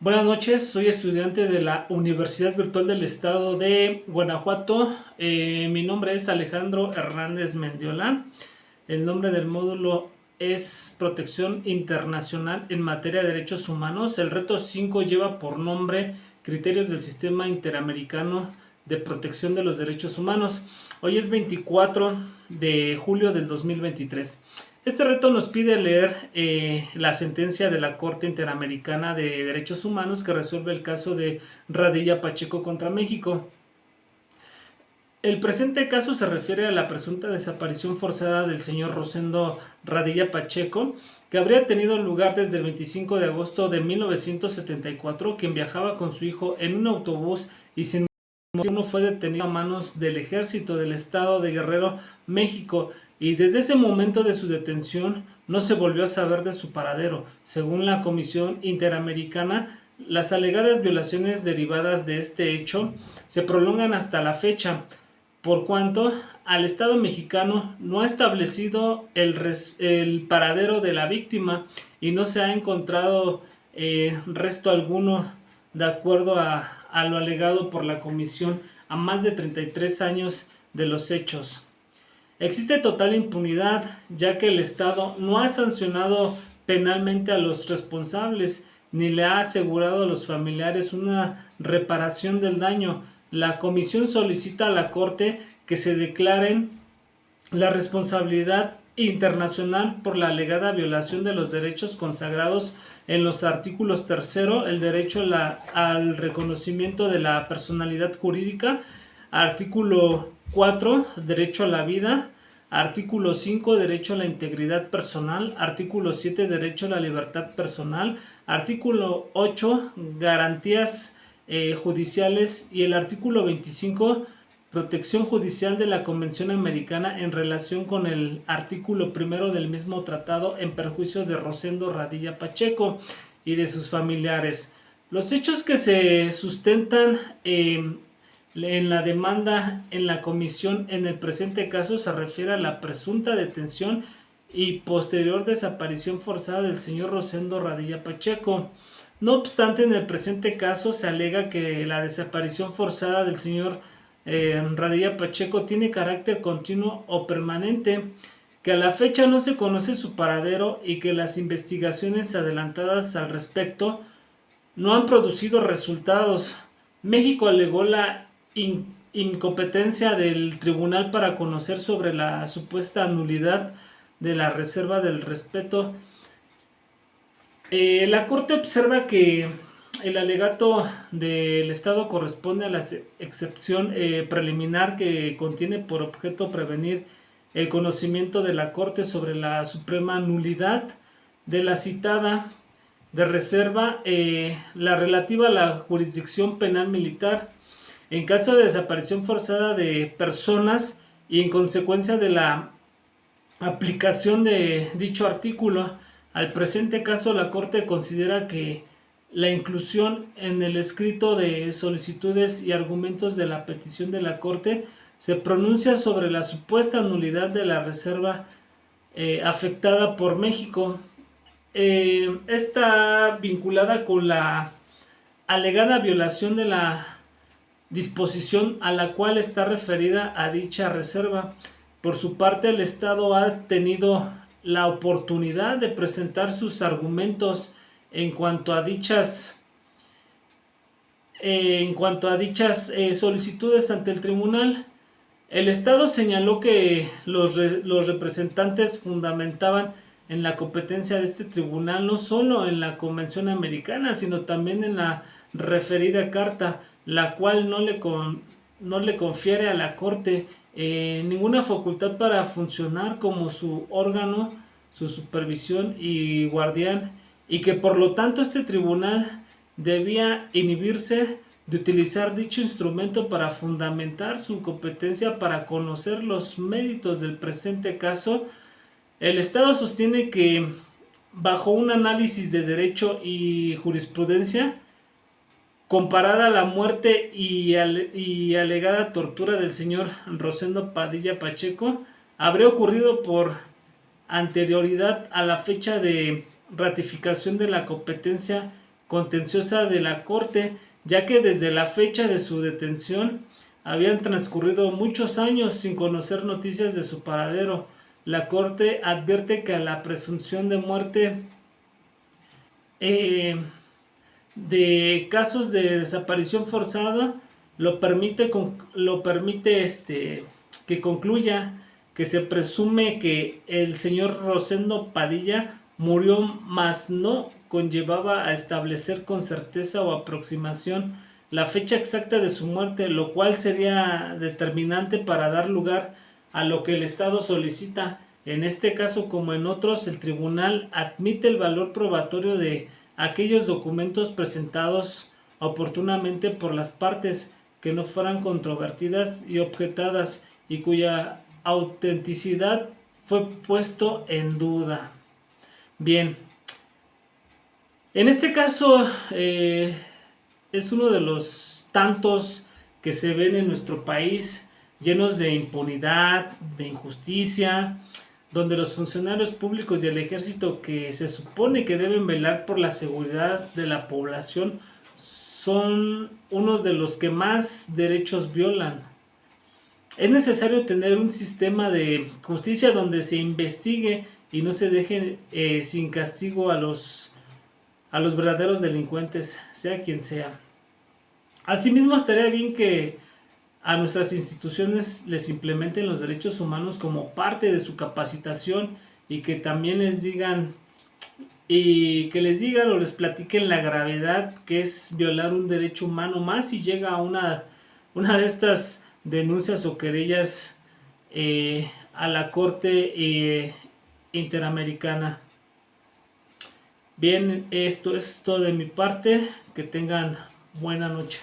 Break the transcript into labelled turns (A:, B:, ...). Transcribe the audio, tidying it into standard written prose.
A: Buenas noches, soy estudiante de la Universidad Virtual del Estado de Guanajuato. Mi nombre es Alejandro Hernández Mendiola. El nombre del módulo es Protección Internacional en materia de derechos humanos. El reto 5 lleva por nombre Criterios del Sistema Interamericano de Protección de los Derechos Humanos. Hoy es 24 de julio del 2023. Este reto nos pide leer la sentencia de la Corte Interamericana de Derechos Humanos que resuelve el caso de Radilla Pacheco contra México. El presente caso se refiere a la presunta desaparición forzada del señor Rosendo Radilla Pacheco, que habría tenido lugar desde el 25 de agosto de 1974, quien viajaba con su hijo en un autobús y sin motivo fue detenido a manos del ejército del estado de Guerrero, México, y desde ese momento de su detención no se volvió a saber de su paradero. Según la Comisión Interamericana, las alegadas violaciones derivadas de este hecho se prolongan hasta la fecha, por cuanto al Estado mexicano no ha establecido el paradero de la víctima y no se ha encontrado resto alguno de acuerdo a lo alegado por la Comisión a más de 33 años de los hechos. Existe total impunidad, ya que el Estado no ha sancionado penalmente a los responsables ni le ha asegurado a los familiares una reparación del daño. La Comisión solicita a la Corte que se declaren la responsabilidad internacional por la alegada violación de los derechos consagrados en los artículos 3, el derecho al reconocimiento de la personalidad jurídica, artículo 4, derecho a la vida, artículo 5, derecho a la integridad personal, artículo 7, derecho a la libertad personal, artículo 8, garantías judiciales, y el artículo 25, protección judicial de la Convención Americana en relación con el artículo primero del mismo tratado en perjuicio de Rosendo Radilla Pacheco y de sus familiares. Los hechos que se sustentan en la demanda en la comisión en el presente caso se refiere a la presunta detención y posterior desaparición forzada del señor Rosendo Radilla Pacheco. No obstante, en el presente caso se alega que la desaparición forzada del señor Radilla Pacheco tiene carácter continuo o permanente, que a la fecha no se conoce su paradero y que las investigaciones adelantadas al respecto no han producido resultados. México alegó la incompetencia del tribunal para conocer sobre la supuesta nulidad de la reserva del respeto. La Corte observa que el alegato del Estado corresponde a la excepción preliminar que contiene por objeto prevenir el conocimiento de la Corte sobre la suprema nulidad de la citada de reserva, la relativa a la jurisdicción penal militar en caso de desaparición forzada de personas y en consecuencia de la aplicación de dicho artículo. Al presente caso, la Corte considera que la inclusión en el escrito de solicitudes y argumentos de la petición de la Corte se pronuncia sobre la supuesta nulidad de la reserva afectada por México. Está vinculada con la alegada violación de la disposición a la cual está referida a dicha reserva. Por su parte, el Estado ha tenido la oportunidad de presentar sus argumentos en cuanto a dichas solicitudes ante el tribunal. El Estado señaló que los representantes fundamentaban en la competencia de este tribunal no solo en la Convención Americana, sino también en la referida carta, la cual no le confiere a la Corte ninguna facultad para funcionar como su órgano, su supervisión y guardián, y que por lo tanto este tribunal debía inhibirse de utilizar dicho instrumento para fundamentar su competencia para conocer los méritos del presente caso. El Estado sostiene que bajo un análisis de derecho y jurisprudencia, comparada a la muerte y alegada tortura del señor Rosendo Padilla Pacheco, habría ocurrido por anterioridad a la fecha de ratificación de la competencia contenciosa de la Corte, ya que desde la fecha de su detención habían transcurrido muchos años sin conocer noticias de su paradero. La Corte advierte que a la presunción de muerte de casos de desaparición forzada lo permite que concluya que se presume que el señor Rosendo Padilla murió, mas no conllevaba a establecer con certeza o aproximación la fecha exacta de su muerte, lo cual sería determinante para dar lugar a lo que el Estado solicita. En este caso, como en otros, el tribunal admite el valor probatorio de aquellos documentos presentados oportunamente por las partes que no fueran controvertidas y objetadas y cuya autenticidad fue puesto en duda. Bien, en este caso es uno de los tantos que se ven en nuestro país, llenos de impunidad, de injusticia, donde los funcionarios públicos y el ejército, que se supone que deben velar por la seguridad de la población, son unos de los que más derechos violan. Es necesario tener un sistema de justicia donde se investigue y no se deje sin castigo a los verdaderos delincuentes, sea quien sea. Asimismo, estaría bien que a nuestras instituciones les implementen los derechos humanos como parte de su capacitación y que también les digan o les platiquen la gravedad que es violar un derecho humano, más si llega a una de estas denuncias o querellas a la Corte Interamericana. Bien, esto es todo de mi parte. Que tengan buena noche.